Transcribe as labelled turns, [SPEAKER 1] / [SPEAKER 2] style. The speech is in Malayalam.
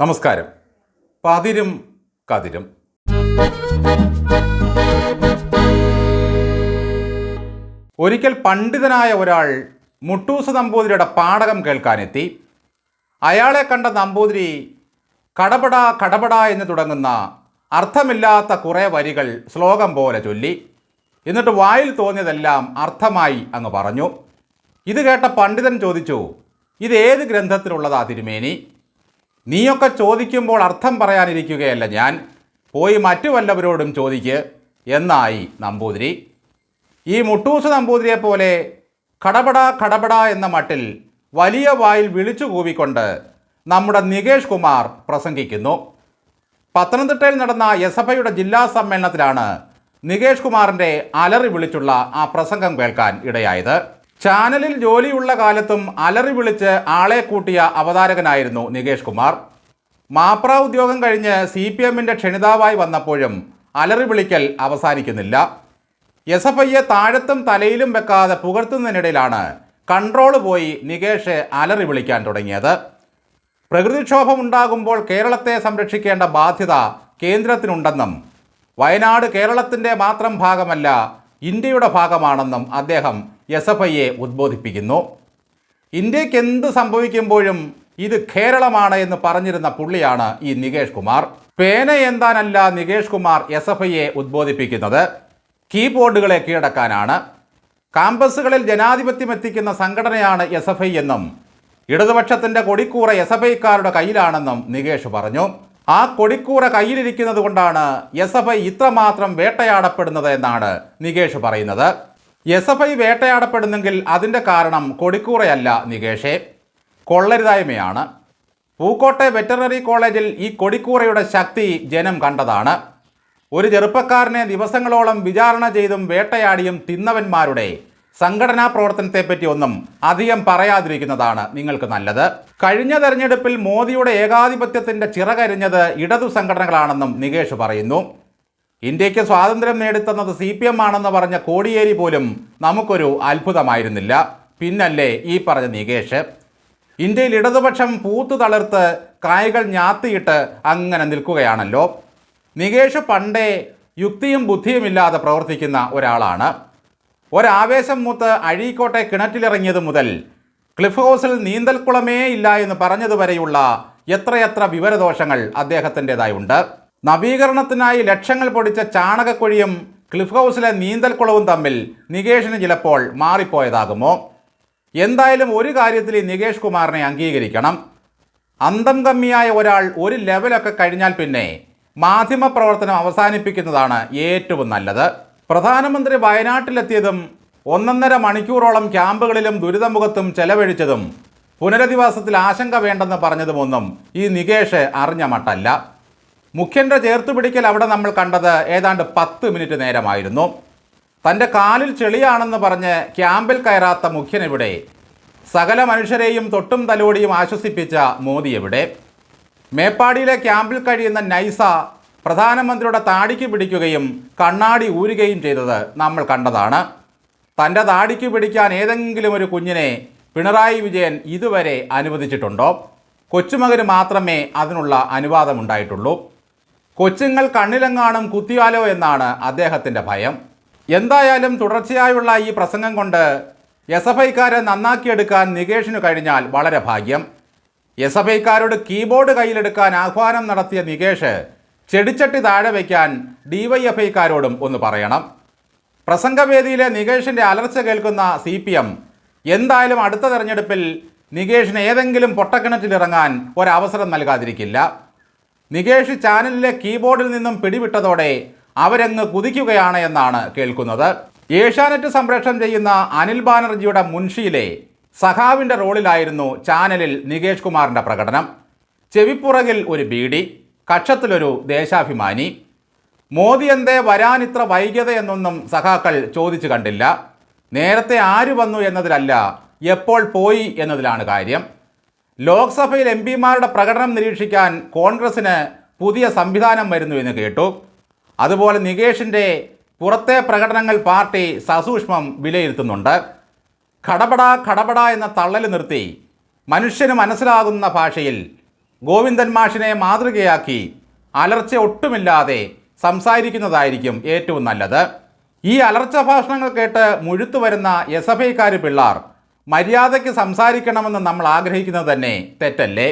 [SPEAKER 1] നമസ്കാരം. പതിരും കതിരും. ഒരിക്കൽ പണ്ഡിതനായ ഒരാൾ മുട്ടൂസ് നമ്പൂതിരിയുടെ പാഠകം കേൾക്കാനെത്തി. അയാളെ കണ്ട നമ്പൂതിരി കടപട കടപട എന്ന് തുടങ്ങുന്ന അർത്ഥമില്ലാത്ത കുറേ വരികൾ ശ്ലോകം പോലെ ചൊല്ലി. എന്നിട്ട് വായിൽ തോന്നിയതെല്ലാം അർത്ഥമായി അങ്ങ് പറഞ്ഞു. ഇത് കേട്ട പണ്ഡിതൻ ചോദിച്ചു, ഇതേത് ഗ്രന്ഥത്തിലുള്ളതാ തിരുമേനി? നീയൊക്കെ ചോദിക്കുമ്പോൾ അർത്ഥം പറയാനിരിക്കുകയല്ല ഞാൻ, പോയി മറ്റു വല്ലവരോടും ചോദിക്ക് എന്നായി നമ്പൂതിരി. ഈ മുട്ടൂസ് നമ്പൂതിരിയെ പോലെ കടപട കടപട എന്ന മട്ടിൽ വലിയ വായിൽ വിളിച്ചു കൂവിക്കൊണ്ട് നമ്മുടെ നികേഷ് കുമാർ പ്രസംഗിക്കുന്നു. പത്തനംതിട്ടയിൽ നടന്ന എസ്.എഫ്.ഐയുടെ ജില്ലാ സമ്മേളനത്തിലാണ് നികേഷ് കുമാറിൻ്റെ അലറി വിളിച്ചുള്ള ആ പ്രസംഗം കേൾക്കാൻ ഇടയായത്. ചാനലിൽ ജോലിയുള്ള കാലത്തും അലറി വിളിച്ച് ആളെ കൂട്ടിയ അവതാരകനായിരുന്നു നികേഷ് കുമാർ. മാപ്ര ഉദ്യോഗം കഴിഞ്ഞ് CPMൻ്റെ ക്ഷണിതാവായി വന്നപ്പോഴും അലറി വിളിക്കൽ അവസാനിക്കുന്നില്ല. എസ്.എഫ്.ഐയെ താഴത്തും തലയിലും വെക്കാതെ പുകഴ്ത്തുന്നതിനിടയിലാണ് കൺട്രോൾ പോയി നികേഷ് അലറി വിളിക്കാൻ തുടങ്ങിയത്. പ്രകൃതിക്ഷോഭമുണ്ടാകുമ്പോൾ കേരളത്തെ സംരക്ഷിക്കേണ്ട ബാധ്യത കേന്ദ്രത്തിനുണ്ടെന്നും വയനാട് കേരളത്തിൻ്റെ മാത്രം ഭാഗമല്ല, ഇന്ത്യയുടെ ഭാഗമാണെന്നും അദ്ദേഹം എസ്.എഫ്.ഐയെ ഉദ്ബോധിപ്പിക്കുന്നു. ഇന്ത്യക്ക് എന്ത് സംഭവിക്കുമ്പോഴും ഇത് കേരളമാണ് എന്ന് പറഞ്ഞിരുന്ന പുള്ളിയാണ് ഈ നികേഷ് കുമാർ. പേന എന്താനല്ല നികേഷ് കുമാർ എസ്.എഫ്.ഐയെ ഉദ്ബോധിപ്പിക്കുന്നത്, കീബോർഡുകളെ കീഴടക്കാനാണ്. കാമ്പസുകളിൽ ജനാധിപത്യം എത്തിക്കുന്ന സംഘടനയാണ് എസ്.എഫ്.ഐ എന്നും ഇടതുപക്ഷത്തിൻ്റെ കൊടിക്കൂറ എസ്.എഫ്.ഐക്കാരുടെ കയ്യിലാണെന്നും നികേഷ് പറഞ്ഞു. ആ കൊടിക്കൂറ കയ്യിലിരിക്കുന്നത് കൊണ്ടാണ് എസ്.എഫ്.ഐ ഇത്രമാത്രം വേട്ടയാടപ്പെടുന്നത് എന്നാണ് നികേഷ് പറയുന്നത്. എസ്.എഫ്.ഐ വേട്ടയാടപ്പെടുന്നെങ്കിൽ അതിൻ്റെ കാരണം കൊടിക്കൂറയല്ല നികേഷേ, കൊള്ളരുതായ്മയാണ്. പൂക്കോട്ടെ വെറ്ററിനറി കോളേജിൽ ഈ കൊടിക്കൂറയുടെ ശക്തി ജനം കണ്ടതാണ്. ഒരു ചെറുപ്പക്കാരനെ ദിവസങ്ങളോളം വിചാരണ ചെയ്തും വേട്ടയാടിയും തിന്നവന്മാരുടെ സംഘടനാ പ്രവർത്തനത്തെപ്പറ്റി ഒന്നും അധികം പറയാതിരിക്കുന്നതാണ് നിങ്ങൾക്ക് നല്ലത്. കഴിഞ്ഞ തെരഞ്ഞെടുപ്പിൽ മോദിയുടെ ഏകാധിപത്യത്തിൻ്റെ ചിറകരിഞ്ഞത് ഇടതു സംഘടനകളാണെന്നും നികേഷ് പറയുന്നു. ഇന്ത്യക്ക് സ്വാതന്ത്ര്യം നേടിത്തന്നത് CPM ആണെന്ന് പറഞ്ഞ കോടിയേരി പോലും നമുക്കൊരു അത്ഭുതമായിരുന്നില്ല. പിന്നല്ലേ ഈ പറഞ്ഞ നികേഷ്? ഇന്ത്യയിൽ ഇടതുപക്ഷം പൂത്തു തളിർത്ത് കായ്കൾ ഞാത്തിയിട്ട് അങ്ങനെ നിൽക്കുകയാണല്ലോ. നികേഷ് പണ്ടേ യുക്തിയും ബുദ്ധിയുമില്ലാതെ പ്രവർത്തിക്കുന്ന ഒരാളാണ്. ഒരാവേശം മൂത്ത് അഴീക്കോട്ടെ കിണറ്റിലിറങ്ങിയത് മുതൽ ക്ലിഫ് ഹൗസിൽ നീന്തൽക്കുളമേ ഇല്ല എന്ന് പറഞ്ഞതുവരെയുള്ള എത്രയെത്ര വിവരദോഷങ്ങൾ അദ്ദേഹത്തിൻ്റെതായി ഉണ്ട്. നവീകരണത്തിനായി ലക്ഷങ്ങൾ പൊടിച്ച ചാണകക്കുഴിയും ക്ലിഫ് ഹൗസിലെ നീന്തൽക്കുളവും തമ്മിൽ നികേഷിന് ചിലപ്പോൾ മാറിപ്പോയതാകുമോ? എന്തായാലും ഒരു കാര്യത്തിൽ ഈ നികേഷ് കുമാറിനെ അംഗീകരിക്കണം. അന്തം കമ്മിയായ ഒരാൾ ഒരു ലെവലൊക്കെ കഴിഞ്ഞാൽ പിന്നെ മാധ്യമപ്രവർത്തനം അവസാനിപ്പിക്കുന്നതാണ് ഏറ്റവും നല്ലത്. പ്രധാനമന്ത്രി വയനാട്ടിലെത്തിയതും 1.5 മണിക്കൂറോളം ക്യാമ്പുകളിലും ദുരിതമുഖത്തും ചെലവഴിച്ചതും പുനരധിവാസത്തിൽ ആശങ്ക വേണ്ടെന്ന് പറഞ്ഞതുമൊന്നും ഈ നികേഷ് അറിഞ്ഞ മട്ടല്ല. മുഖ്യൻ്റെ ചേർത്തുപിടിക്കൽ അവിടെ നമ്മൾ കണ്ടത് ഏതാണ്ട് 10 മിനിറ്റ് നേരമായിരുന്നു. തൻ്റെ കാലിൽ ചെളിയാണെന്ന് പറഞ്ഞ് ക്യാമ്പിൽ കയറാത്ത മുഖ്യനെവിടെ? സകല മനുഷ്യരെയും തൊട്ടും തലോടിയും ആശ്വസിപ്പിച്ച മോദി എവിടെ? മേപ്പാടിയിലെ ക്യാമ്പിൽ കഴിയുന്ന നൈസ പ്രധാനമന്ത്രിയുടെ താടിക്ക് പിടിക്കുകയും കണ്ണാടി ഊരുകയും ചെയ്തത് നമ്മൾ കണ്ടതാണ്. തൻ്റെ താടിക്ക് പിടിക്കാൻ ഏതെങ്കിലും ഒരു കുഞ്ഞിനെ പിണറായി വിജയൻ ഇതുവരെ അനുവദിച്ചിട്ടുണ്ടോ? കൊച്ചുമകന് മാത്രമേ അതിനുള്ള അനുവാദമുണ്ടായിട്ടുള്ളൂ. കൊച്ചുങ്ങൾ കണ്ണിലെങ്ങാനും കുത്തിയാലോ എന്നാണ് അദ്ദേഹത്തിൻ്റെ ഭയം. എന്തായാലും തുടർച്ചയായുള്ള ഈ പ്രസംഗം കൊണ്ട് എസ്.എഫ്.ഐക്കാരെ നന്നാക്കിയെടുക്കാൻ നികേഷിന് കഴിഞ്ഞാൽ വളരെ ഭാഗ്യം. എസ്.എഫ്.ഐക്കാരോട് കീബോർഡ് കയ്യിലെടുക്കാൻ ആഹ്വാനം നടത്തിയ നികേഷ് ചെടിച്ചട്ടി താഴെ വയ്ക്കാൻ DYFIക്കാരോടും ഒന്ന് പറയണം. പ്രസംഗവേദിയിലെ നികേഷിൻ്റെ അലർച്ച കേൾക്കുന്ന CPM എന്തായാലും അടുത്ത തെരഞ്ഞെടുപ്പിൽ നികേഷിന് ഏതെങ്കിലും പൊട്ടക്കിണറ്റിലിറങ്ങാൻ ഒരവസരം നൽകാതിരിക്കില്ല. നികേഷ് ചാനലിലെ കീബോർഡിൽ നിന്നും പിടിവിട്ടതോടെ അവരങ്ങ് കുതിക്കുകയാണ് എന്നാണ് കേൾക്കുന്നത്. ഏഷ്യാനെറ്റ് സംപ്രേഷണം ചെയ്യുന്ന അനിൽ ബാനർജിയുടെ മുൻഷിയിലെ സഖാവിൻ്റെ റോളിലായിരുന്നു ചാനലിൽ നികേഷ് കുമാറിൻ്റെ പ്രകടനം. ചെവിപ്പുറകിൽ ഒരു ബീഡി, കക്ഷത്തിലൊരു ദേശാഭിമാനി. മോദി എന്തേ വരാനിത്ര വൈകിയത് എന്നൊന്നും സഖാക്കൾ ചോദിച്ചു കണ്ടില്ല. നേരത്തെ ആര് വന്നു എന്നതിലല്ല, എപ്പോൾ പോയി എന്നതിലാണ് കാര്യം. ലോക്സഭയിൽ MP-മാരുടെ പ്രകടനം നിരീക്ഷിക്കാൻ കോൺഗ്രസിന് പുതിയ സംവിധാനം വരുന്നു എന്ന് കേട്ടു. അതുപോലെ നികേഷിൻ്റെ പുറത്തെ പ്രകടനങ്ങൾ പാർട്ടി സസൂക്ഷ്മം വിലയിരുത്തുന്നുണ്ട്. ഖടപട ഖടപട എന്ന തള്ളൽ നിർത്തി മനുഷ്യന് മനസ്സിലാകുന്ന ഭാഷയിൽ ഗോവിന്ദൻ മാഷിനെ മാതൃകയാക്കി അലർച്ച ഒട്ടുമില്ലാതെ സംസാരിക്കുന്നതായിരിക്കും ഏറ്റവും നല്ലത്. ഈ അലർച്ച ഭാഷണങ്ങൾ കേട്ട് മുഴുത്തു വരുന്ന എസ്.എഫ്.ഐക്കാർ പിള്ളാർ മര്യാദയ്ക്ക് സംസാരിക്കണമെന്ന് നമ്മൾ ആഗ്രഹിക്കുന്നത് തന്നെ തെറ്റല്ലേ?